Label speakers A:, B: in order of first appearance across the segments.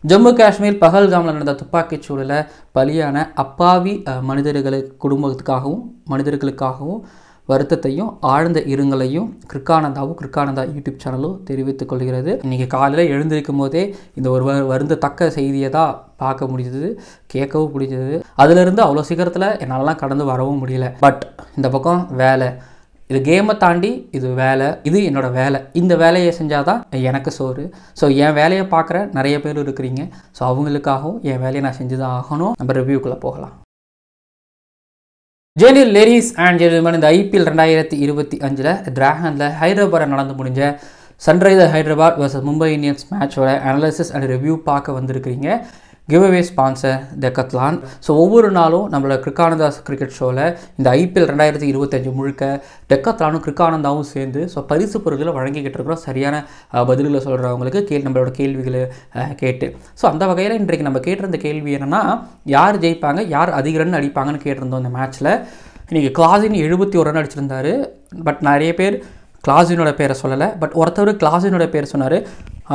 A: ஜம்மு காஷ்மீர் பஹல்காமில் நடந்த துப்பாக்கிச் சூழலில் பலியான அப்பாவி மனிதர்களுக்காகவும் வருத்தத்தையும் ஆழ்ந்த இரங்கலையும் கிருக்கானந்தா யூடியூப் சேனலும் தெரிவித்துக் கொள்கிறது. இன்றைக்கி காலையில் எழுந்திருக்கும் போதே இந்த ஒரு வருந்தத்தக்க செய்தியை தான் பார்க்க முடிஞ்சது, கேட்கவும் முடிஞ்சது. அதிலிருந்து அவ்வளோ சீக்கிரத்தில் என்னாலலாம் கடந்து வரவும் முடியல. பட் இந்த பக்கம் வேலை, இது கேமை தாண்டி இது வேலை, இது என்னோடய வேலை. இந்த வேலையை செஞ்சால் தான் எனக்கு சோறு. ஸோ என் வேலையை பார்க்குற நிறைய பேர் இருக்கிறீங்க. ஸோ அவங்களுக்காகவும் என் வேலையை நான் செஞ்சு தான் ஆகணும். நம்ம ரிவ்யூக்குள்ளே போகலாம். ஜெனில் லேடிஸ் அண்ட் ஜென்டில்மேன், இந்த IPL 2025 டிராகனில் ஹைதராபாத்தில் நடந்து முடிஞ்ச Sunriser Hyderabad versus Mumbai Indians மேட்சோட அனாலிசிஸ் அண்ட் ரிவ்யூ பார்க்க வந்திருக்கிறீங்க. Giveaway sponsor Decathlon. ஸோ ஒவ்வொரு நாளும் நம்மளோட கிருக்கானந்தா கிரிக்கெட் ஷோவில் இந்த IPL 2025 முழுக்க டெக்கத்லானும் கிருக்கானந்தாவும் சேர்ந்து ஸோ பரிசு பொருட்களை வழங்கிக்கிட்டு இருக்கிறோம். சரியான பதில்களை சொல்கிறவங்களுக்கு நம்மளோட கேள்விகளை கேட்டு. ஸோ அந்த வகையில் இன்றைக்கு நம்ம கேட்டிருந்த கேள்வி என்னென்னா, யார் ஜெயிப்பாங்க, யார் அதிக ரன் அடிப்பாங்கன்னு கேட்டிருந்தோம். இந்த மேட்ச்சில் இன்றைக்கி கிளாஸின் 71 ரன் அடிச்சிருந்தார். பட் நிறைய பேர் கிளாஸினோட பேரை சொல்லலை. பட் ஒருத்தர் கிளாஸினோட பேர் சொன்னார்,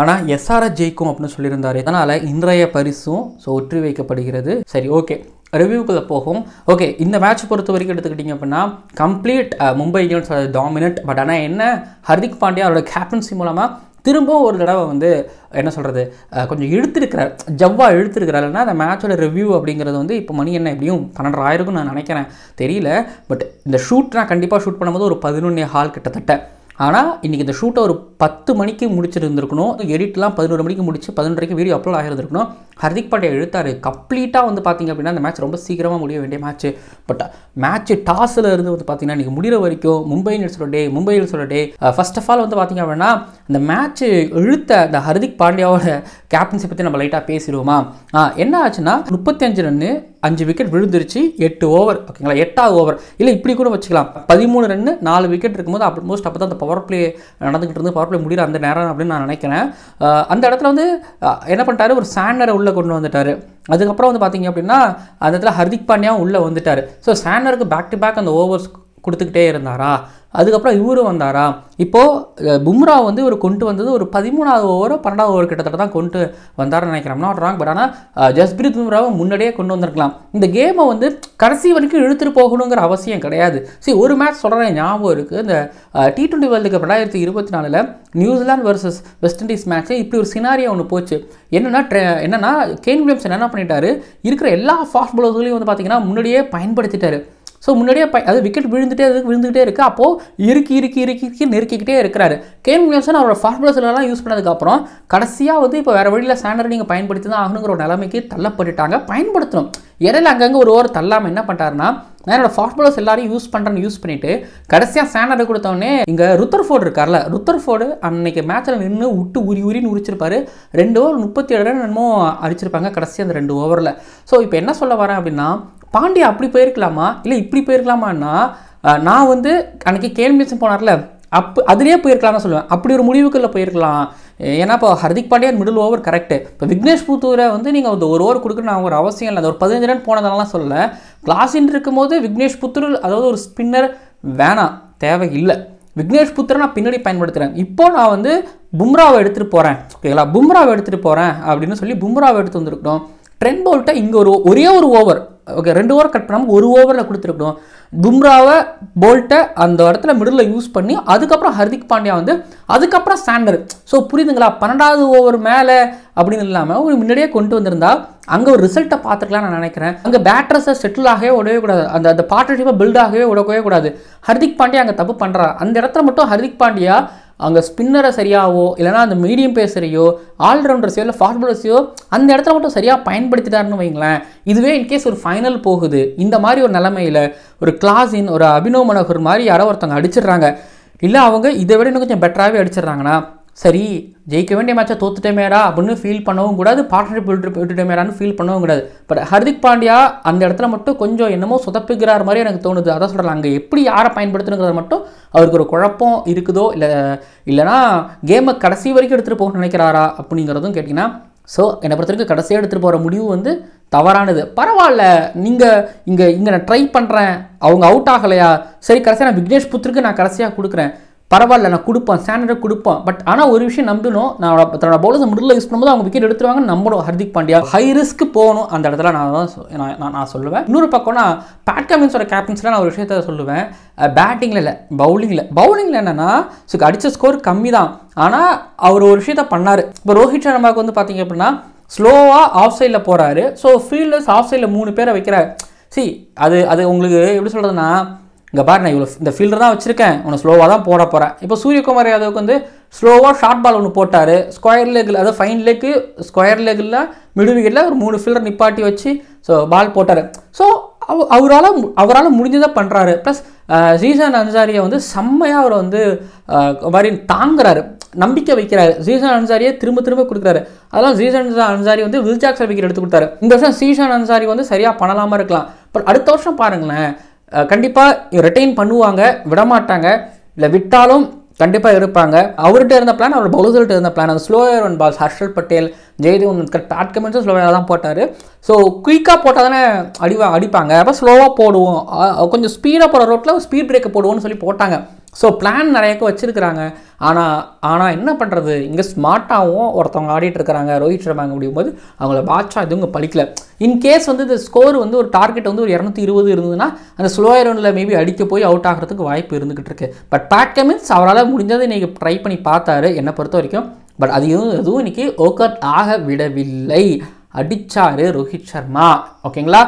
A: ஆனால் SRH ஜெயிக்கும் அப்படின்னு சொல்லியிருந்தார். அதனால் இன்றைய பரிசும் ஒற்றி வைக்கப்படுகிறது. சரி, ஓகே, ரிவ்யூக்குள்ளே போகும். ஓகே, இந்த மேட்ச் பொறுத்த வரைக்கும் எடுத்துக்கிட்டிங்க அப்படின்னா complete Mumbai Indians dominate. But ஆனால் என்ன, ஹர்திக் பாண்டியா அவரோட கேப்டன்சி மூலமாக திரும்பவும் ஒரு தடவை என்ன சொல்கிறது, கொஞ்சம் இழுத்துருக்கிறார், ஜவ்வாக இழுத்துருக்கிறாருன்னா அந்த மேட்சோட ரிவ்யூ அப்படிங்கிறது இப்போ மணி என்ன எப்படியும் 12:00 நான் நினைக்கிறேன், தெரியல. பட் இந்த ஷூட் நான் கண்டிப்பாக ஷூட் பண்ணும்போது ஒரு 11:15 கிட்டத்தட்ட. ஆனால் இன்றைக்கி இந்த ஷூட்டை ஒரு 10 மணிக்கு முடிச்சிருந்துருக்கணும். எடிட்லாம் 11 மணிக்கு முடிச்சு 11:30 வீடியோ அப்லோட் ஆகிருந்துருக்கணும். ஹர்திக் பாண்டியா இழுத்தார் கம்ப்ளீட்டாக. பார்த்திங்க அப்படின்னா அந்த மேட்ச் ரொம்ப சீக்கிரமாக முடிய வேண்டிய மேட்ச்சு. பட் மேட்ச்சு டாஸில் இருந்து பார்த்திங்கன்னா இன்றைக்கி முடிகிற வரைக்கும் மும்பை இந்தியன்ஸோட டே. ஃபர்ஸ்ட் ஆஃப் ஆல் பார்த்திங்க அப்படின்னா இந்த மேட்ச்சு இழுத்த அந்த ஹர்திக் பாண்டியாவோட கேப்டன்சி பற்றி நம்ம லைட்டாக பேசிடுவோமா? என்ன ஆச்சுன்னா 35 ரன்னு, 5 விக்கெட் விழுந்துருச்சு, 8 ஓவர். ஓகேங்களா, 8வது ஓவர் இல்லை இப்படி கூட வச்சுக்கலாம். 13 ரன்னு 4 விக்கெட் இருக்கும்போது ஆல்மோஸ்ட் அப்போ தான் அந்த பவர் பிளே நடந்துகிட்டு இருந்து, பவர் பிளே முடிகிற அந்த நேரம் அப்படின்னு நான் நினைக்கிறேன். அந்த இடத்துல என்ன பண்ணிட்டாரு, ஒரு சாண்டரை உள்ளே கொண்டு வந்துட்டார். அதுக்கப்புறம் பார்த்திங்க அப்படின்னா அந்த இடத்துல ஹர்திக் பாண்டியாவும் உள்ளே வந்துட்டார். ஸோ சாண்டருக்கு பேக் டு பேக் அந்த ஓவர்ஸ் கொடுத்துக்கிட்டே இருந்தாரா. அதுக்கப்புறம் இவரும் வந்தாரா. இப்போது பும்ரா இவர் கொண்டு வந்தது ஒரு 13வது ஓவரோ 12வது ஓவர் கிட்டத்தட்ட தான் கொண்டு வந்தார்னு நினைக்கிறேன். Not wrong. பட் ஆனால் ஜஸ்பிரீத் பும்ராவை முன்னாடியே கொண்டு வந்திருக்கலாம். இந்த கேமை கடைசி வரைக்கும் இழுத்துட்டு போகணுங்கிற அவசியம் கிடையாது. சரி, ஒரு மேட்ச் சொல்கிறேன் ஞாபகம் இருக்குது. இந்த T20 world cup 2024 New Zealand versus west Indies match இப்படி ஒரு சினாரியா ஒன்று போச்சு. என்னன்னா கேன் வில்லியம்சன் என்ன பண்ணிட்டாரு, இருக்கிற எல்லா ஃபாஸ்ட் பவுலர்களையும் பார்த்திங்கன்னா முன்னாடியே பயன்படுத்திட்டாரு. ஸோ முன்னாடியே அது விக்கெட் விழுந்துகிட்டே இருக்குது. அப்போது இறுக்கி நெருக்கிக்கிட்டே இருக்கிறாரு. கேன் வில்லியம்சன் அவரோட ஃபாஸ்ட் பவுலர்ஸ்லாம் யூஸ் பண்ணதுக்கப்புறம் கடைசியாக இப்போ வேறு வழியில் சாண்டரை நீங்கள் பயன்படுத்தி தான் ஆகணுங்கிற ஒரு நிலைமைக்கு தள்ளப்பட்டுட்டாங்க. பயன்படுத்தணும். இடையில அங்கங்கே ஒரு ஓவர் தள்ளாமல் என்ன பண்ணிட்டாருன்னா, நான் என்னோட ஃபாஸ்ட் பவுலர்ஸ் எல்லாரையும் யூஸ் பண்ணிட்டு கடைசியாக சாண்டரை கொடுத்தவொடனே இங்கே ருத்தர்ஃபோர்டு இருக்கார்ல, ருத்தர்ஃபோர்டு அன்னைக்கு மேட்சில் நின்று உரின்னு உரிச்சிருப்பாரு. 2 ஓவர் 37 ரன் என்னமோ அடிச்சிருப்பாங்க கடைசி அந்த 2 ஓவரில். ஸோ இப்போ என்ன சொல்ல வரேன் அப்படின்னா, பாண்டியா அப்படி போயிருக்கலாமா இல்லை இப்படி போயிருக்கலாமான்னா, நான் அன்றைக்கி கேன் வில்லியம்சன் போனார்ல, அதுலேயே போயிருக்கலாம்னு சொல்லுவேன். அப்படி ஒரு முடிவுக்குள்ளே போயிருக்கலாம். ஏன்னா இப்போ Hardik Pandya middle over correct. இப்போ விக்னேஷ் புத்தூரை நீங்கள் ஒரு ஓவர் கொடுக்குன்னு நான் ஒரு அவசியம் இல்லை. அந்த ஒரு 15 ரன் போனதெல்லாம் சொல்லலை. கிளாஸின் இருக்கும்போது விக்னேஷ் புத்தூர் அதாவது ஒரு ஸ்பின்னர் வேணாம், தேவை இல்லை. விக்னேஷ் புத்தரை நான் பின்னாடி பயன்படுத்துகிறேன். இப்போது நான் பும்ராவை எடுத்துகிட்டு போகிறேன். ஓகேங்களா, பும்ராவை எடுத்துகிட்டு போகிறேன் அப்படின்னு சொல்லி பும்ராவை எடுத்து வந்திருக்கணும். ட்ரெண்ட் போல்ட்டை இங்கே ஒரே ஒரு ஓவர், ஓகே 2 ஓவர் கட் பண்ணாமல் 1 ஓவரில் கொடுத்துருக்கணும். பும்ராவை போல்ட்டை அந்த இடத்துல மிடில் யூஸ் பண்ணி அதுக்கப்புறம் ஹர்திக் பாண்டியா அதுக்கப்புறம் சாண்டர். ஸோ புரியுதுங்களா, 12வது ஓவர் மேலே அப்படின்னு இல்லாமல் ஒரு முன்னாடியே கொண்டு வந்திருந்தா அங்கே ஒரு ரிசல்ட்டை பார்த்துக்கலாம் நான் நினைக்கிறேன். அங்கே பேட்டர்ஸை செட்டில் ஆகவே விடவே கூடாது, அந்த பார்ட்னர்ஷிப்பை பில்ட் ஆகவே விடவே கூடாது. ஹர்திக் பாண்டியா அங்கே தப்பு பண்ணுறாரு. அந்த இடத்துல மட்டும் ஹர்திக் பாண்டியா அங்கே ஸ்பின்னரை சரியாகவோ இல்லைனா அந்த மீடியம் பேசரையோ ஆல்ரவுண்டர்ஸையோ இல்லை ஃபாஸ்ட் பவுலர்ஸையோ அந்த இடத்துல மட்டும் சரியாக பயன்படுத்திட்டாருன்னு வைங்களேன். இதுவே இன்கேஸ் ஒரு ஃபைனல் போகுது, இந்த மாதிரி ஒரு நிலைமையில் ஒரு கிளாஸின் ஒரு அபினவ் மனோகர் மாதிரி யாரோ ஒருத்தவங்க அடிச்சிடுறாங்க, இல்லை அவங்க இதை விட இன்னும் கொஞ்சம் பெட்டராகவே அடிச்சிடுறாங்கன்னா, சரி ஜெயிக்க வேண்டிய மேட்சை தோத்துட்டேமேடா அப்படின்னு ஃபீல் பண்ணவும் கூடாது, பார்ட்னர்ஷிப் விட்டுட்டேமேடான்னு ஃபீல் பண்ணவும் கூடாது. பட் ஹர்திக் பாண்டியா அந்த இடத்துல மட்டும் கொஞ்சம் என்னமோ சொதப்புகிறார் மாதிரி எனக்கு தோணுது. அதான் சொல்கிறேன், அங்கே எப்படி யாரை பயன்படுத்தணுங்கிறத மட்டும் அவருக்கு ஒரு குழப்பம் இருக்குதோ இல்லைனா கேமை கடைசி வரைக்கும் எடுத்துகிட்டு போகணும்னு நினைக்கிறாரா அப்படிங்கிறதும் கேட்டிங்கன்னா, ஸோ என்னை பொறுத்த வரைக்கும் கடைசியாக எடுத்துகிட்டு போகிற முடிவு தவறானது. பரவாயில்ல, நீங்கள் இங்கே நான் ட்ரை பண்ணுறேன், அவங்க அவுட் ஆகலையா, சரி கடைசியாக நான் விக்னேஷ் புத்தருக்கு நான் கடைசியாக கொடுக்குறேன். பரவாயில்ல நான் கொடுப்பேன், ஸ்டாண்டர்டாக கொடுப்பேன். பட் ஆனால் ஒரு விஷயம் நம்பணும், நான் தன்னோட பவுலர்ஸ் மிடில் யூஸ் பண்ணும்போது அவங்க விக்கெட் எடுத்துருவாங்கன்னு நம்பணும். ஹர்திக் பாண்டியா ஹை ரிஸ்க் போகணும் அந்த இடத்துல நான் சொல்லுவேன். இன்னொரு பக்கம்னா பேட் கமின்ஸோட கேப்டன்ஸில் நான் ஒரு விஷயத்த சொல்லுவேன், பேட்டிங்கில் இல்லை பவுலிங்கில் என்னென்னா அடித்த ஸ்கோர் கம்மி தான், ஆனால் அவர் ஒரு விஷயத்த பண்ணார். இப்போ ரோஹித் சர்மாவுக்கு வந்து பார்த்தீங்க அப்படின்னா ஸ்லோவாக ஆஃப் சைடில் போகிறாரு. ஸோ ஃபீல்டர்ஸ் ஆஃப் சைடில் 3 பேரை வைக்கிறார். அது உங்களுக்கு எப்படி சொல்கிறதுனா, இங்கே பாரு நான் இவ்வளோ இந்த ஃபீல்டர் தான் வச்சுருக்கேன், உன்னை ஸ்லோவாக தான் போட போகிறேன். இப்போ சூரியகுமார் யாதவுக்கு வந்து ஸ்லோவாக ஷார்ட் பால் ஒன்று போட்டார், ஸ்கொயர் லெக்கில், அதாவது ஃபைன் லெக்கு ஸ்கொயர் லெக்கில் மிடில் விக்கெட்டில் ஒரு 3 ஃபீல்டர் நிப்பாட்டி வச்சு பால் போட்டார். ஸோ அவரால் முடிஞ்சதாக பண்ணுறாரு. ப்ளஸ் ஜீசான் அன்சாரியை வந்து செம்மையாக அவர் வந்து மாதிரி தாங்குறாரு, நம்பிக்கை வைக்கிறாரு. ஜீசான் அன்சாரியை திரும்ப கொடுக்குறாரு. அதெல்லாம் ஜீசான் அன்சாரி வந்து வில் ஜாக்சன் விக்கெட் எடுத்து கொடுத்தாரு. இந்த வருஷம் ஜீசான் அன்சாரி வந்து சரியாக பண்ணலாமா இருக்கலாம். பட் அடுத்த வருஷம் பாருங்களேன், கண்டிப்பாக ரிட்டைன் பண்ணுவாங்க, விடமாட்டாங்க. இல்லை விட்டாலும் கண்டிப்பாக இருப்பாங்க. அவர்கிட்ட இருந்த பிளான், அவர் பவுலர்கிட்ட இருந்த பிளான், அந்த slower one balls Harshal Patel, Jaydev Unadkat, Pat கமின்ஸும் ஸ்லோவாக தான் போட்டார். ஸோ குயிக்காக போட்டால் தானே அடிப்பாங்க. அப்போ ஸ்லோவாக போடுவோம், கொஞ்சம் ஸ்பீடாக போகிற ரோட்டில் ஸ்பீட் பிரேக்கை போடுவோம்னு சொல்லி போட்டாங்க. ஸோ பிளான் நிறையாக்க வச்சுருக்கிறாங்க. ஆனால் என்ன பண்ணுறது, இங்கே ஸ்மார்ட்டாகவும் ஒருத்தவங்க ஆடிட்டு இருக்கிறாங்க ரோஹித் சர்மாங்க முடியும்போது அவங்கள பாட்சா எதுவும் இங்கே பழிக்கல. இன்கேஸ் வந்து இந்த ஸ்கோர் வந்து ஒரு டார்கெட் வந்து ஒரு 220 இருந்ததுன்னா அந்த ஸ்லோயர் ரவுண்டில் மேபி அடிக்க போய் அவுட் ஆகிறதுக்கு வாய்ப்பு இருந்துகிட்டு இருக்கு. பட் பேட் கமின்ஸ் அவரால் முடிஞ்சது இன்றைக்கி ட்ரை பண்ணி பார்த்தாரு என்னை பொறுத்த வரைக்கும். பட் எதுவும் இன்றைக்கி ஒர்க் அவுட் ஆக விடவில்லை. அடித்தார் ரோஹித் சர்மா. ஓகேங்களா,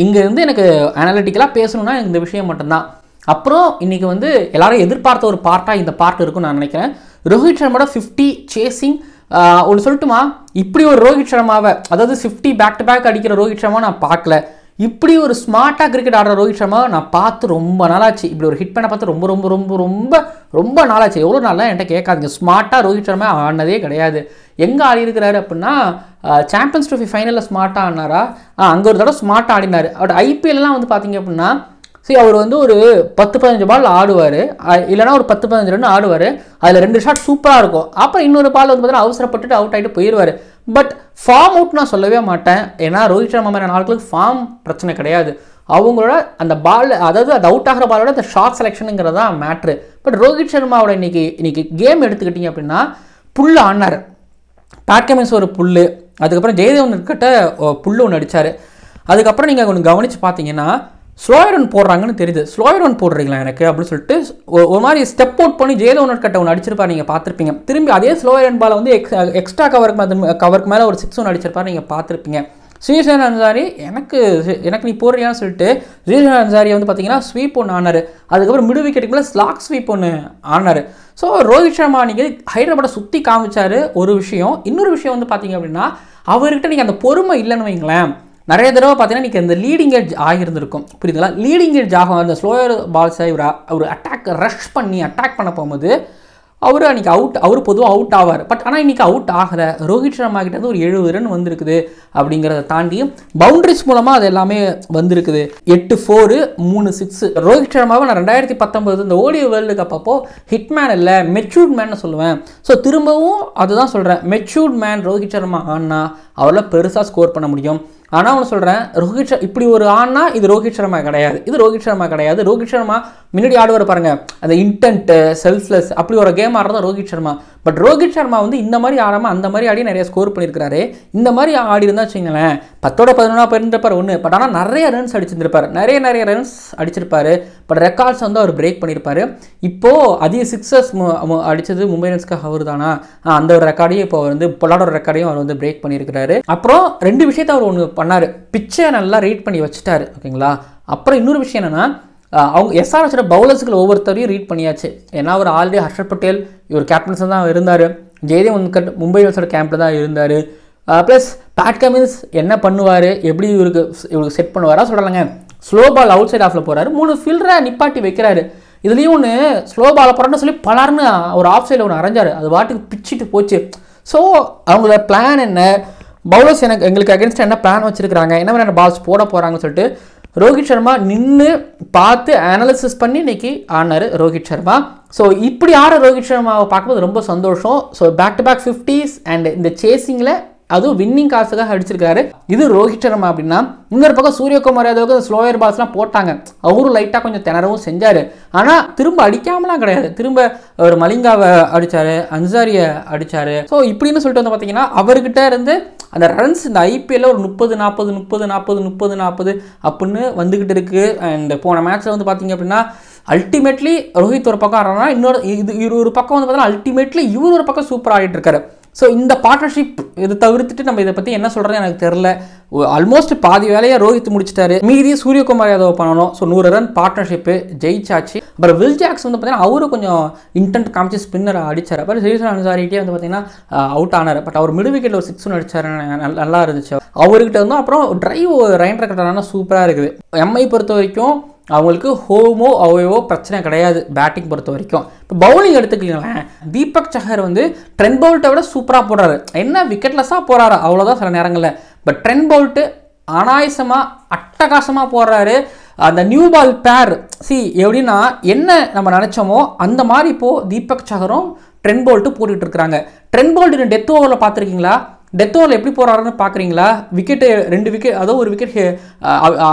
A: இங்கேருந்து எனக்கு அனாலிட்டிக்கலாக பேசணுன்னா எனக்கு இந்த விஷயம் மட்டும்தான். அப்புறம் இன்றைக்கி வந்து எல்லாரும் எதிர்பார்த்த ஒரு பார்ட்டாக இந்த பார்ட் இருக்குன்னு நான் நினைக்கிறேன். ரோஹித் சர்மாவோட 50 சேசிங். ஒன்று சொல்லட்டுமா, இப்படி ஒரு ரோஹித் சர்மாவை, அதாவது 50 பேக் டு பேக் அடிக்கிற ரோஹித் சர்மா நான் பார்க்கல. இப்படி ஒரு ஸ்மார்ட்டாக கிரிக்கெட் ஆடுற ரோஹித் சர்மாவை நான் பார்த்து ரொம்ப நாளாச்சு. இப்படி ஒரு ஹிட் பண்ண பார்த்து ரொம்ப ரொம்ப ரொம்ப ரொம்ப ரொம்ப நாளாச்சு. எவ்வளோ நாளாக என்கிட்ட கேட்காதுங்க. ஸ்மார்ட்டாக ரோஹித் சர்மா ஆடினதே கிடையாது. எங்கே ஆடி இருக்கிறாரு அப்படின்னா, சாம்பியன்ஸ் ட்ரோஃபி ஃபைனலில் ஸ்மார்ட்டாக ஆடினாரா, அங்கே ஒரு தடவை ஸ்மார்ட்டாக ஆடினார். அவர் ஐபிஎல்லாம் வந்து பார்த்தீங்க அப்படின்னா அவர் வந்து ஒரு 10-15 பால் ஆடுவார், இல்லைனா ஒரு 10-15 ரன் ஆடுவார். அதில் 2 ஷாட் சூப்பராக இருக்கும். அப்புறம் இன்னொரு பால் வந்து பார்த்தீங்கன்னா அவசரப்பட்டுட்டு அவுட் ஆகிட்டு போயிடுவார். பட் ஃபார்ம் அவுட் நான் சொல்லவே மாட்டேன். ஏன்னா ரோஹித் சர்மா மாதிரி ஆட்களுக்கு ஃபார்ம் பிரச்சனை கிடையாது. அவங்களோட அந்த பால், அதாவது அந்த அவுட் ஆகிற பாலோட அந்த ஷார்ட் செலெக்ஷனுங்கிறது தான் மேட்ரு. பட் ரோஹித் சர்மாவோட இன்னைக்கு கேம் எடுத்துக்கிட்டிங்க அப்படின்னா புல் ஆடினார். பேட் கமின்ஸ் ஒரு புல், அதுக்கப்புறம் ஜெயதேவ் கிட்ட புல் ஒன்று அடித்தார். அதுக்கப்புறம் நீங்கள் ஒன்று கவனித்து பார்த்தீங்கன்னா ஸ்லோயர் ரன் போடுறாங்கன்னு தெரியுது. ஸ்லோயர் ரன் போடுறீங்களா எனக்கு அப்படின்னு சொல்லிட்டு ஒரு மாதிரி ஸ்டெப் அவுட் பண்ணி ஜெயதேவ் கட்ட ஒன்று அடிச்சிருப்பார், நீங்கள் பார்த்துருப்பீங்க. திரும்பி அதே ஸ்லோயர் ரன் பாலை வந்து எக்ஸ்ட்ரா கவருக்கு மேலே ஒரு 6 ஒன்று அடிச்சிருப்பார், நீங்கள் பார்த்துருப்பீங்க. ஜீசான் அன்சாரி எனக்கு நீ போடுறியான்னு சொல்லிட்டு ஜீசான் அன்சாரி வந்து பார்த்தீங்கன்னா ஸ்வீப் ஒன்று ஆனார். அதுக்கப்புறம் மிடு விக்கெட்டுக்கு மேலே ஸ்லாக் ஸ்வீப் ஒன்று ஆனார். ஸோ ரோஹித் சர்மா நீங்கள் ஹைதராபாடை சுற்றி காமிச்சார் ஒரு விஷயம். இன்னொரு விஷயம் வந்து பார்த்தீங்க அப்படின்னா அவர்கிட்ட நீங்கள் அந்த பொறுமை இல்லைன்னு வைங்களேன். நிறைய தடவை பார்த்தீங்கன்னா இன்றைக்கி அந்த லீடிங் எட்ஜ் ஆகியிருந்திருக்கும், புரியுதுங்களா? லீடிங் எட்ஜ் ஆகும் அந்த ஸ்லோயர் பால்ஸை ஒரு அட்டாக் ரஷ் பண்ணி அட்டாக் பண்ண போகும்போது அன்றைக்கி அவர் பொதுவாக அவுட் ஆவார். பட் ஆனால் இன்றைக்கி அவுட் ஆகலை. ரோஹித் சர்மா கிட்டேருந்து ஒரு 70 ரன் வந்திருக்குது. அப்படிங்கிறத தாண்டி பவுண்டரிஸ் மூலமாக அது எல்லாமே வந்திருக்குது. 8 4 3 6. ரோஹித் சர்மாவை நான் 2019 இந்த ஓடிஐ வேர்ல்டு கப் அப்போ ஹிட்மேன் இல்லை மெச்சூர்ட் மேன் சொல்லுவேன். ஸோ திரும்பவும் அதுதான் சொல்கிறேன், மெச்சூர்ட் மேன் ரோஹித் சர்மா ஆனா அவரால் பெருசாக ஸ்கோர் பண்ண முடியும். ஆனால் அவனு சொல்கிறேன், இப்படி ஒரு ஆனா இது ரோஹித் சர்மா கிடையாது. ரோஹித் சர்மா முன்னாடி ஆடுவார் பாருங்க, அந்த இன்டென்ட்டு செல்ஃப்லெஸ் அப்படி ஒரு கேம் ஆடுறதா ரோஹித் சர்மா. பட் ரோஹித் சர்மா வந்து இந்த மாதிரி ஆடாமல் அந்த மாதிரி ஆடி நிறைய ஸ்கோர் பண்ணியிருக்காரு. இந்த மாதிரி ஆடி இருந்தால் வச்சுங்களேன் 10-11 போயிருந்திருப்பார் ஒன்று. பட் ஆனால் நிறைய ரன்ஸ் அடிச்சிருந்திருப்பார், நிறைய ரன்ஸ் அடிச்சிருப்பாரு. பட் ரெக்கார்ட்ஸ் வந்து அவர் பிரேக் பண்ணியிருப்பார். இப்போது அதிக 6 அடித்தது மும்பை இந்தியன்ஸ்க்கு அவர் தானா, அந்த ஒரு ரெக்கார்டையும் இப்போ வந்து பொலாடோட ரெக்கார்டையும் அவர் வந்து பிரேக் பண்ணியிருக்கிறாரு. அப்புறம் 2 விஷயத்தை அவர் ஒன்று பண்ணார், பிச்சை நல்லா ரீட் பண்ணி வச்சுட்டாரு. ஓகேங்களா, அப்புறம் இன்னொரு விஷயம் என்னென்னா அவங்க எஸ்ஆர்எஸோட பவுலர்ஸுக்கு ஒவ்வொருத்தரையும் ரீட் பண்ணியாச்சு. ஏன்னா அவர் ஆல்ரெடி ஹர்ஷல் பட்டேல் இவர் கேப்டன்ஸாக தான் இருந்தார், ஜெயதேவ் உன்கட் மும்பை இந்தியன்ஸோட கேம்பில் தான் இருந்தார். ப்ளஸ் பேட் கமின்ஸ் என்ன பண்ணுவார், எப்படி இவருக்கு செட் பண்ணுவாரா சொல்லலாங்க. ஸ்லோ பால் அவுட் சைட் ஆஃபில் போகிறாரு, 3 ஃபீல்டரை நிப்பாட்டி வைக்கிறாரு. இதுலேயும் ஒன்று ஸ்லோ பாலை போகிறான்னு சொல்லி பலர்னு ஒரு ஆஃப் சைடில் ஒன்று அரைஞ்சார், அது வாட்டுக்கு பிச்சுட்டு போச்சு. ஸோ அவங்களோட பிளான் என்ன, பவுலர்ஸ் எங்களுக்கு அகேன்ஸ்டாக என்ன பிளான் வச்சுருக்காங்க, என்ன மாதிரியான பால்ஸ் போட போகிறாங்கன்னு சொல்லிட்டு ரோஹித் சர்மா நின்று பார்த்து அனாலிசிஸ் பண்ணி இன்னைக்கு ஆனார் ரோஹித் சர்மா. ஸோ இப்படி ஆட ரோஹித் சர்மாவை பார்க்கும்போது ரொம்ப சந்தோஷம். So back to back 50s and இந்த சேசிங்கில் அதுவும் வின்னிங் காசுக்காக அடிச்சிருக்காரு. இது ரோஹித் சர்மா அப்படின்னா. இன்னொரு பக்கம் சூரியகுமார் யாதவுக்கு ஸ்லோயர் பால்ஸ்லாம் போட்டாங்க, அவரும் லைட்டாக கொஞ்சம் திணறவும் செஞ்சார். ஆனால் திரும்ப அடிக்காமலாம் கிடையாது, திரும்ப ஒரு மலிங்காவை அடித்தார், அன்சாரியை அடித்தார். ஸோ இப்படின்னு சொல்லிட்டு வந்து பார்த்தீங்கன்னா அவர்கிட்ட இருந்து அந்த ரன்ஸ் இந்த ஐபிஎல்ல ஒரு 30-40 அப்படின்னு வந்துக்கிட்டு இருக்குது. அண்ட் போன மேட்ச்சில் வந்து பார்த்தீங்க அப்படின்னா அல்டிமேட்லி ரோஹித் ஒரு பக்கம் ஆடுறாங்கன்னா இன்னொரு ஒரு பக்கம் வந்து பார்த்தீங்கன்னா அல்டிமேட்லி இவர் ஒரு பக்கம் சூப்பர் ஆடிட்டு இருக்காரு. ஸோ இந்த பார்ட்னர்ஷிப் இதை தவிர்த்துட்டு நம்ம இதை பற்றி என்ன சொல்கிறது எனக்கு தெரில. ஆல்மோஸ்ட் பாதி வேலையை ரோஹித் முடிச்சிட்டாரு, மீதி சூரியகுமார் யாதவ் பண்ணணும். ஸோ 100 ரன் பார்ட்னர்ஷிப்பு ஜெயிச்சாச்சு. அப்புறம் வில் ஜாக்ஸ் வந்து பார்த்தீங்கன்னா அவரும் கொஞ்சம் இன்டென்ட் காமிச்சு ஸ்பின்னர் அடிச்சார். அப்புறம் ஸ்ரீசன் அன்சாரிட்டே வந்து பார்த்தீங்கன்னா அவுட் ஆனார். பட் அவர் மிடு விக்கெட்டில் ஒரு 6 அடிச்சார், நல்லா இருந்துச்சு அவர்கிட்ட இருந்தோம். அப்புறம் டிரைவ் ரைண்டர் கட்டானா சூப்பராக இருக்குது. எம்ஐ பொறுத்த வரைக்கும் அவங்களுக்கு ஹோமோ அவையோ பிரச்சனை கிடையாது பேட்டிங் பொறுத்த வரைக்கும். இப்போ பவுலிங் எடுத்துக்கலாம், தீபக் சஹர் வந்து ட்ரெண்ட் போல்ட்டை விட சூப்பராக போடுறாரு. என்ன விக்கெட்லெஸ்ஸாக போகிறாரு அவ்வளோதான் சில நேரங்களில். பட் ட்ரெண்ட் போல்ட்டு அனாயசமாக அட்டகாசமாக போடுறாரு. அந்த நியூ பால் பேர் எப்படின்னா என்ன நம்ம நினச்சோமோ அந்த மாதிரி இப்போது தீபக் சஹரும் ட்ரெண்ட் போல்ட்டு போட்டுக்கிட்டு இருக்கிறாங்க. ட்ரெண்ட் போல்ட்டு டெத் ஓவரில் பார்த்துருக்கீங்களா? டெத் ஓவரில் எப்படி போகிறாருன்னு பார்க்குறீங்களா? விக்கெட்டு 2 விக்கெட், அதாவது ஒரு விக்கெட்,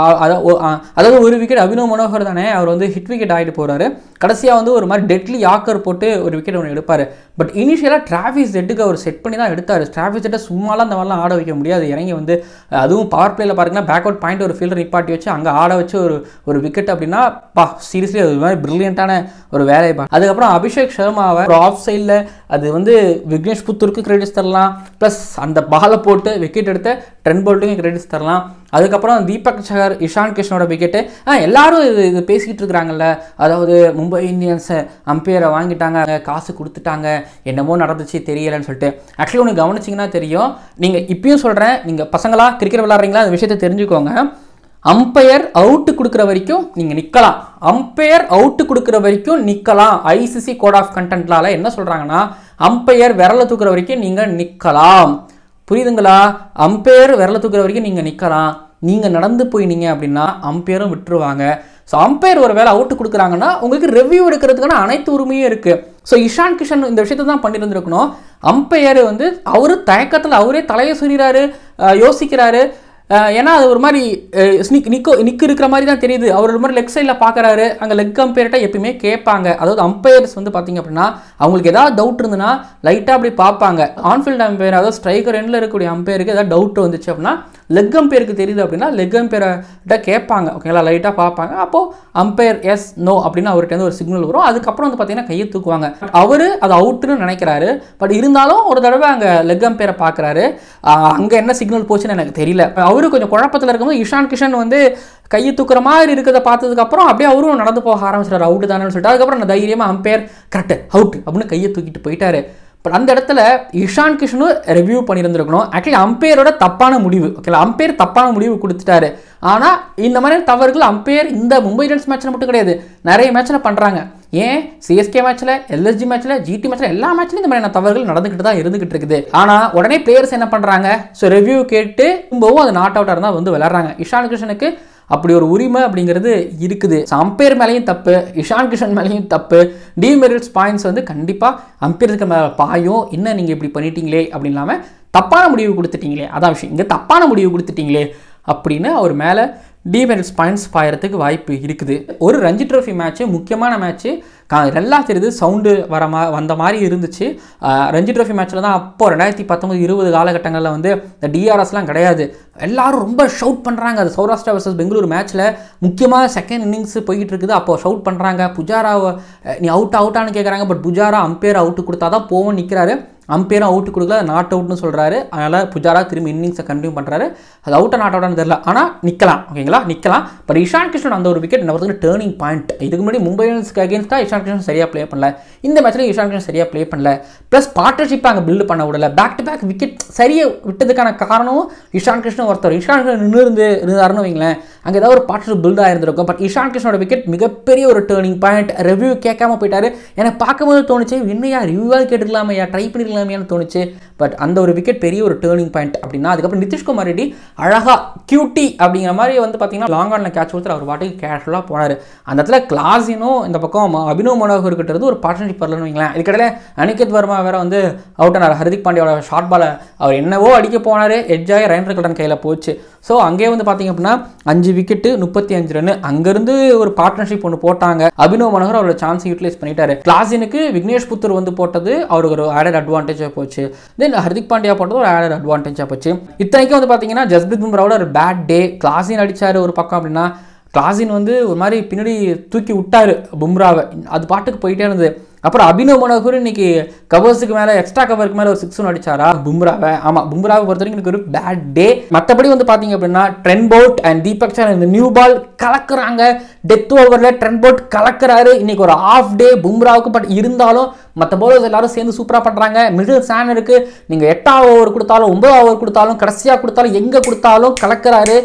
A: அதாவது ஒரு விக்கெட் அபினவ் மனோகர் தானே, அவர் வந்து ஹிட் விக்கெட் ஆகிட்டு போகிறாரு. கடைசியாக வந்து ஒரு மாதிரி டெட்லி யாக்கர் போட்டு ஒரு விக்கெட் ஒன்று எடுப்பார். பட் இனிஷியலாக டிராவிஸ் ஹெட்டுக்கு அவர் செட் பண்ணி தான் எடுத்தார். டிராவிஸ் ஹெட்டை சும்மாலாம் அந்த மாதிரிலாம் ஆட வைக்க முடியாது. இறங்கி வந்து அதுவும் பவர் பிளேயில் பார்த்தீங்கன்னா பேக்அவுட் பாயிண்ட் ஒரு ஃபீல்டர் நிப்பாட்டி வச்சு அங்கே ஆட வச்சு ஒரு விக்கெட் அப்படின்னா சீரியஸ்லி அது மாதிரி பிரில்லியண்ட்டான ஒரு வேலையை. அதுக்கப்புறம் அபிஷேக் சர்மாவை ஒரு ஆஃப் சைடில் அது வந்து விக்னேஷ் புத்தூருக்கு கிரெடிட்ஸ் தரலாம், ப்ளஸ் அந்த பாலை போட்டு விக்கெட் எடுத்த ட்ரெண்ட் போல்ட்டுக்கும் கிரெடிட்ஸ் தரலாம். அதுக்கப்புறம் தீபக் சஹர், இஷான் கிஷனோட விக்கெட்டு எல்லாரும் இது பேசிக்கிட்டு இருக்கிறாங்கல்ல, அதாவது மும்பை இந்தியன்ஸை அம்பையரை வாங்கிட்டாங்க, காசு கொடுத்துட்டாங்க, என்னமோ நடந்துச்சு தெரியலைன்னு சொல்லிட்டு. ஆக்சுவலி ஒன்று கவனிச்சிங்கன்னா தெரியும். நீங்கள் இப்பயும் சொல்கிறேன், நீங்கள் பசங்களா கிரிக்கெட் விளாட்றீங்களா அந்த விஷயத்தை தெரிஞ்சுக்கோங்க. அம்பையர் அவுட்டு கொடுக்குற வரைக்கும் நீங்கள் நிற்கலாம், அம்பையர் அவுட்டு கொடுக்குற வரைக்கும் நிற்கலாம். ஐசிசி கோட் ஆஃப் கண்டென்ட்லால என்ன சொல்கிறாங்கன்னா அம்பையர் விரலை தூக்குற வரைக்கும் நீங்கள் நிற்கலாம். புரியுதுங்களா? அம்பையர் விரலை தூக்குற வரைக்கும் நீங்கள் நிற்கலாம். நீங்கள் நடந்து போயினீங்க அப்படின்னா அம்பையரும் விட்டுருவாங்க. ஸோ அம்பையர் ஒரு வேளை அவுட்டு கொடுக்குறாங்கன்னா உங்களுக்கு ரெவ்யூ எடுக்கிறதுக்கான அனைத்து உரிமையும் இருக்குது. ஸோ இஷான் கிஷன் இந்த விஷயத்தை தான் பண்ணியிருந்துருக்கணும். அம்பையர் வந்து அவர் தயக்கத்தில் அவரே தலையை சொல்கிறாரு, யோசிக்கிறாரு. ஏன்னா அது ஒரு மாதிரி நிற்கு இருக்கிற மாதிரி தான் தெரியுது. அவர் ஒரு மாதிரி லெக் சைடில் பார்க்குறாரு. அங்கே லெக் அம்பையர்கிட்ட எப்பயுமே கேட்பாங்க. அதாவது அம்பையர்ஸ் வந்து பார்த்தீங்க அப்படின்னா அவங்களுக்கு ஏதாவது டவுட் இருந்துன்னா லைட்டாக அப்படி பார்ப்பாங்க. ஆன்ஃபீல்டு அம்பையர், அதாவது ஸ்ட்ரைக்கர் எண்டில் இருக்கக்கூடிய அம்பையருக்கு ஏதாவது டவுட் வந்துச்சு அப்படின்னா லெக் அம்பையருக்கு தெரியுது அப்படின்னா லெக் அம்பையர்கிட்ட கேட்பாங்க. ஓகேங்களா? லைட்டாக பார்ப்பாங்க. அப்போது அம்பையர் எஸ் நோ அப்படின்னு அவர்கிட்ட ஒரு சிக்னல் வரும். அதுக்கப்புறம் வந்து பார்த்தீங்கன்னா கையை தூக்குவாங்க. அவர் அது அவுட்டுன்னு நினைக்கிறாரு. பட் இருந்தாலும் ஒரு தடவை அங்கே லெக் அம்பையரை பார்க்குறாரு. அங்கே என்ன சிக்னல் போச்சுன்னு எனக்கு தெரியல. அவரு கொஞ்சம் குழப்பத்தில் இருக்கும்போது இஷான் கிஷன் வந்து கையை தூக்குற மாதிரி இருக்கிறத பார்த்ததுக்கப்புறம் அப்படியே அவரும் நடந்து போக ஆரம்பிச்சிட்டாரு, அவுட்டு தானே சொல்லிட்டு. அதுக்கப்புறம் நான் தைரியமாக அம்பையர் கரெக்டு அவுட் அப்படின்னு கையை தூக்கிட்டு போயிட்டாரு. பட் அந்த இடத்துல இஷான் கிஷனும் ரிவ்யூ பண்ணியிருந்துருக்கணும். ஆக்சுவலி அம்பையரோட தப்பான முடிவு. ஓகேங்களா? அம்பையர் தப்பான முடிவு கொடுத்துட்டாரு. ஆனால் இந்த மாதிரி தவறுகள் அம்பையர் இந்த மும்பை இந்தியன்ஸ் மேட்ச்சில் மட்டும் கிடையாது, நிறைய மேட்ச்சில் பண்ணுறாங்க. ஏன் சிஎஸ்கே மேட்ச்சில், எல்எஸ்ஜி மேட்ச்சில், ஜிடி மேட்ச்சில் எல்லா மேட்ச்லையும் இந்த மாதிரியான தவறுகள் நடந்துக்கிட்டு தான் இருந்துகிட்டு இருக்குது. ஆனால் உடனே பிளேயர்ஸ் என்ன பண்ணுறாங்க? ஸோ ரிவ்யூ கேட்டு திரும்பவும் அது நாட் அவுட்டாக இருந்தால் வந்து விளையாடுறாங்க. இஷான் கிஷனுக்கு அப்படி ஒரு உரிமை அப்படிங்கிறது இருக்குது. அம்பையர் மேலேயும் தப்பு, இஷான் கிஷன் மேலேயும் தப்பு. டிமெரிட்ஸ் பாயிண்ட்ஸ் வந்து கண்டிப்பாக அம்பையருக்கு மேலே பாயும். என்ன நீங்கள் இப்படி பண்ணிட்டீங்களே அப்படின்னு இல்லாமல் தப்பான முடிவு கொடுத்துட்டீங்களே, அதான் விஷயம். இங்கே தப்பான முடிவு கொடுத்துட்டீங்களே அப்படின்னு அவர் மேலே டிமெரிட்ஸ் பாயிண்ட்ஸ் பாயறதுக்கு வாய்ப்பு இருக்குது. ஒரு ரஞ்சி ட்ரோஃபி மேட்ச்சு, முக்கியமான மேட்ச்சு, நல்லா தெரியுது. சவுண்டு வந்த மாதிரி இருந்துச்சு. ரஞ்சி ட்ரோஃபி மேட்ச்சில் தான் அப்போ 2019-20 காலகட்டங்களில் வந்து இந்த டிஆர்எஸ்லாம் கிடையாது. எல்லாரும் ரொம்ப ஷவுட் பண்ணுறாங்க. அது சௌராஷ்டிரா வர்சஸ் பெங்களூர் மேட்ச்சில் முக்கியமாக செகண்ட் இன்னிங்ஸ் போய்கிட்டு இருக்குது. அப்போ ஷவுட் பண்ணுறாங்க, புஜாராவை நீ அவுட்டானு கேட்குறாங்க. பட் புஜாரா அம்பையர் அவுட்டு கொடுத்தா தான் போவோம் நிற்கிறாரு. அம்பையரும் அவுட்டு கொடுக்கல, நாட் அவுட்னு சொல்கிறாரு. அதனால் புஜாரா திரும்பி இன்னிங்ஸை கண்டினியூ பண்ணுறாரு. அது அவுட்டாக நாட் அவுட்டானு தெரியல, ஆனால் நிற்கலாம். ஓகேங்களா? நிற்கலாம். பட் இஷான் கிஷன் அந்த ஒரு விக்கெட் என்ன பொறுத்தவரை டேர்னிங் பாயிண்ட். இதுக்கு முன்னாடி மும்பை இந்தியன்ஸ்க்கு அகேன்ஸ்டாக இஷான் கிஷன் சரியாக ப்ளே பண்ணல. இந்த மேட்ச்சில் இஷான் கிஷன் சரியாக ப்ளே பண்ணல. ப்ளஸ் பார்ட்னர்ஷிப்பை அங்கே பில்டு பண்ண விடல. பேக் டு பேக் விக்கெட் சரியாக விட்டதுக்கான காரணமும் இஷான் கிஷன் ஒருத்தர். இஷான் கிஷன் இருந்தாருன்னு வைங்களேன், அங்கே ஏதாவது ஒரு பார்ட்னர்ஷிப் பில்ட் ஆயிருந்திருக்கும். பட் இஷான் கிஷனோட விக்கெட் மிகப்பெரிய ஒரு டேர்னிங் பாயிண்ட். ரிவ்யூ கேட்காம போயிட்டாரு. எனக்கு பார்க்கும்போது தோணுச்சு, என்னையா ரிவ்யூவாக கேட்டுக்கலாமையா, ட்ரை பண்ணிக்கலாமையான்னு தோணுச்சு. பட் அந்த ஒரு விக்கெட் பெரிய ஒரு டேர்னிங் பாயிண்ட் அப்படின்னா அதுக்கப்புறம் நிதிஷ்குமார் ரெட்டி அழகாக கியூட்டி அப்படிங்கிற மாதிரி வந்து பார்த்தீங்கன்னா லாங் ஆனில் கேட்ச் கொடுத்து அவர் பாட்டுக்கு கேஷுவலாக போனார். அந்த இடத்துல கிளாஸினும் இந்த பக்கம் அபினவ் மனோகர் கிட்ட இருந்து ஒரு பார்ட்னர்ஷிப் வரலன்னு வைங்களேன். இதுக்கடையில் அனிகேத் வர்மா வேற வந்து அவுட் ஆனார். ஹர்திக் பாண்டியாவோட ஷார்ட் பாலை அவர் என்னவோ அடிக்க போனார், எட்ஜாகி ரயன் கல்டன் கையில் போச்சு. ஸோ அங்கேயே வந்து பார்த்தீங்க அப்படின்னா 5 விக்கெட்டு 35 ரன் அங்கேருந்து ஒரு பார்ட்னர்ஷிப் ஒன்று போட்டாங்க. அபினவ் மனோகர் அவரோட சான்ஸ் யூட்டிலைஸ் பண்ணிட்டாரு. கிளாஸினுக்கு விக்னேஷ் புத்தூர் வந்து போட்டது அவருக்கு ஒரு ஆடட் அட்வான்டேஜாக போச்சு. தென் ஹர்திக் பாண்டியா போட்டது ஒரு ஆடட் அட்வான்டேஜாக போச்சு. இத்தனைக்கும் வந்து பார்த்தீங்கன்னா ஜஸ்பிரித் பும்ராவோட ஒரு பேட் டே. கிளாஸின் அடிச்சாரு ஒரு பக்கம் அப்படின்னா கிளாஸின் வந்து ஒரு மாதிரி பின்னாடி தூக்கி விட்டாரு பும்ராவை, அது பாட்டுக்கு போயிட்டே இருந்தது. அப்புறம் அபினவ் மனோகர் இன்னைக்கு கவர்ஸுக்கு மேலே எக்ஸ்ட்ரா கவருக்கு மேலே ஒரு 6 அடிச்சாரா பும்ராவை. ஆமாம், பும்ராவை பொறுத்த வரைக்கும் எனக்கு ஒரு பேட் டே. மற்றபடி வந்து பார்த்தீங்க அப்படின்னா ட்ரெண்ட் போல்ட் அண்ட் தீபக் சஹர் இந்த நியூ பால் கலக்குறாங்க. டெத் ஓவரில் ட்ரெண்ட் போல்ட் கலக்குறாரு. இன்னைக்கு ஒரு ஆஃப் டே பும்ராவுக்கு. பட் இருந்தாலும் மற்ற பவுலர்ஸ் எல்லாரும் சேர்ந்து சூப்பராக பண்ணுறாங்க. மிடில் சான் இருக்கு, நீங்கள் 8ஆவது ஓவர் கொடுத்தாலும் 9ஆவது ஓவர் கொடுத்தாலும் கடைசியாக கொடுத்தாலும் எங்கே கொடுத்தாலும் கலக்கிறாரு.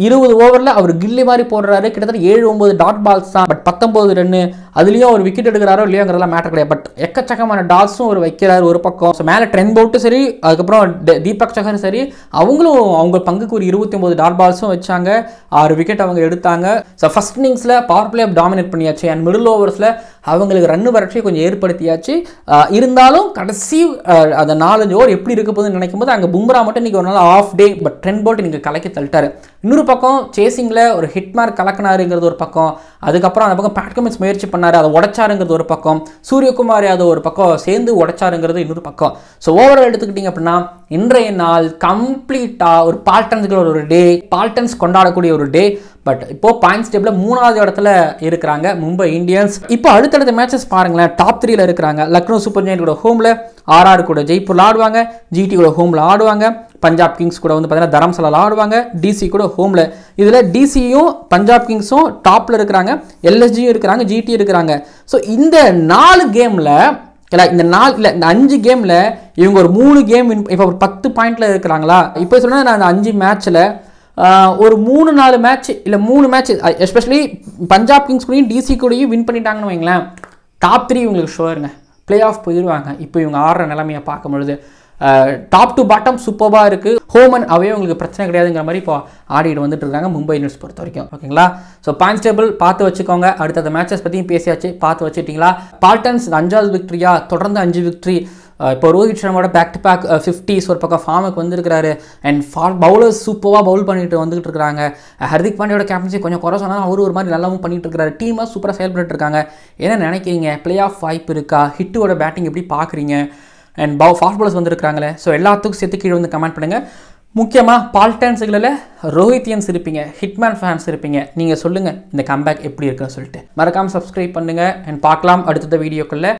A: 20 ஓவரில் அவர் கில்லி மாதிரி போடுறாரு. கிட்டத்தட்ட 7-9 டாட் பால்ஸ் தான், பட் 19 ரன்னு. அதுலேயும் அவர் விக்கெட் எடுக்கிறாரோ இல்லையோங்கிறதெல்லாம் மேட்டர் கிடையாது. பட் எக்கச்சக்கமான டாட்ஸும் அவர் வைக்கிறார் ஒரு பக்கம். ஸோ மேலே ட்ரெண்ட் போல்ட்டும் சரி, அதுக்கப்புறம் தீபக் சஹரும் சரி, அவங்களும் அவங்க பங்குக்கு ஒரு 29 டாட் பால்ஸும் வச்சாங்க. 6 விக்கெட் அவங்க எடுத்தாங்க. ஸோ ஃபர்ஸ்ட் இன்னிங்ஸில் பவர் பிளே டாமினேட் பண்ணியாச்சு. அண்ட் மிடில் ஓவர்ஸில் அவங்களுக்கு ரன்னு வறட்சி கொஞ்சம் ஏற்படுத்தியாச்சு. இருந்தாலும் கடைசி அந்த 4-5 ஓவர் எப்படி இருக்க போகுதுன்னு நினைக்கும் போது அங்கே பும்ரா மட்டும் இன்றைக்கி ஒரு நாள் off day. But Trent Boult நீங்கள் கலக்கி தள்ளிட்டாரு. இன்னொரு பக்கம் சேசிங்கில் ஒரு ஹிட் மார்க் கலக்கினாருங்கிறது ஒரு பக்கம். அதுக்கப்புறம் அந்த பக்கம் பேட் கமின்ஸ் முயற்சி பண்ணார், அதை உடைச்சாருங்கிறது ஒரு பக்கம். சூரியகுமார் யாதவ் ஒரு பக்கம் சேர்ந்து உடைச்சாருங்கிறது இன்னொரு பக்கம். ஸோ ஓவரால் எடுத்துக்கிட்டிங்க அப்படின்னா இன்றைய நாள் கம்ப்ளீட்டாக ஒரு பால்டன்ஸ்களோட ஒரு டே, பால்டன்ஸ் கொண்டாடக்கூடிய ஒரு டே. பட் இப்போ பாயிண்ட்ஸ் டேபிளில் 3வது இடத்துல இருக்கிறாங்க மும்பை இந்தியன்ஸ். இப்போ அடுத்தடுத்த மேட்சஸ் பாருங்களேன், டாப் 3ல இருக்கிறாங்க. லக்னோ சூப்பர் ஜெயின்ட் கூட ஹோமில், ஆர்ஆர் கூட ஜெய்ப்பூரில் ஆடுவாங்க, ஜிடி கூட ஹோமில் ஆடுவாங்க, பஞ்சாப் கிங்ஸ் கூட வந்து பார்த்தீங்கன்னா தரம்சாலாவில் ஆடுவாங்க, டிசி கூட ஹோமில். இதில் டிசியும் பஞ்சாப் கிங்ஸும் டாப்பில் இருக்கிறாங்க, எல்எஸ்ஜியும் இருக்கிறாங்க, ஜிடி இருக்கிறாங்க. ஸோ இந்த 4 கேமில் இல்லை இந்த 5 கேமில் இவங்க ஒரு 3 கேம் இப்போ ஒரு 10 பாயிண்டில் இருக்கிறாங்களா. இப்போ சொன்னால் நான் அந்த 5 மேட்ச்சில் ஒரு 3-4 மேட்ச் இல்லை 3 மேட்ச் எஸ்பெஷலி பஞ்சாப் கிங்ஸ் கூடயும் டிசி கூடயும் வின் பண்ணிட்டாங்கன்னு வைங்களேன், டாப் 3 இவங்களுக்கு ஷோருங்க, பிளே ஆஃப் போயிடுவாங்க. இப்போ இவங்க ஆடுற நிலைமையை பார்க்கும் பொழுது டாப் டு பாட்டம் சூப்பராக இருக்குது. ஹோம் அண்ட் அவே உங்களுக்கு பிரச்சனை கிடையாதுங்கிற மாதிரி இப்போ ஆடிட்டு வந்துட்டு இருக்காங்க மும்பை இந்தியன்ஸ் பொறுத்த வரைக்கும். ஓகேங்களா? ஸோ பாயிண்ட்ஸ் டேபிள் பார்த்து வச்சுக்கோங்க. அடுத்த மேட்சஸ் பற்றியும் பேசியாச்சு, பார்த்து வச்சுட்டிங்களா? பால்டன்ஸ் 5வது விக்ட்ரியா, தொடர்ந்து 5 விக்ட்ரி. இப்போ ரோஹித் சர்மாவோட பேக் டு பேக் 50s ஒரு பக்கம் ஃபார்முக்கு வந்திருக்கிறாரு. அண்ட் பவுலர்ஸ் சூப்பராக பவுல் பண்ணிட்டு வந்துகிட்டு இருக்காங்க. ஹர்திக் பாண்டியோட கேப்டன்சி கொஞ்சம் குறை சொன்னாலும் அவரு ஒரு மாதிரி நல்லாவும் பண்ணிட்டு இருக்காரு. டீமாக சூப்பராக செயல்பட்டு இருக்காங்க. என்ன நினைக்கிறீங்க? பிளே ஆஃப் வாய்ப்பு இருக்கா? ஹிட்டோட பேட்டிங் எப்படி பார்க்குறீங்க? அண்ட் ஃபாஸ்ட் பாலர்ஸ் வந்துருக்காங்களே, ஸோ எல்லாத்துக்கும் சேர்த்து கீழே வந்து கமெண்ட் பண்ணுங்கள். முக்கியமாக பால்டன்ஸுகளில் ரோஹித்தியன்ஸ் இருப்பீங்க, ஹிட்மேன் ஃபேன்ஸ் இருப்பீங்க, நீங்கள் சொல்லுங்கள் இந்த கம்பேக் எப்படி இருக்குன்னு சொல்லிட்டு. மறக்காமல் சப்ஸ்கிரைப் பண்ணுங்கள் அண்ட் பார்க்கலாம் அடுத்த வீடியோக்குள்ளே.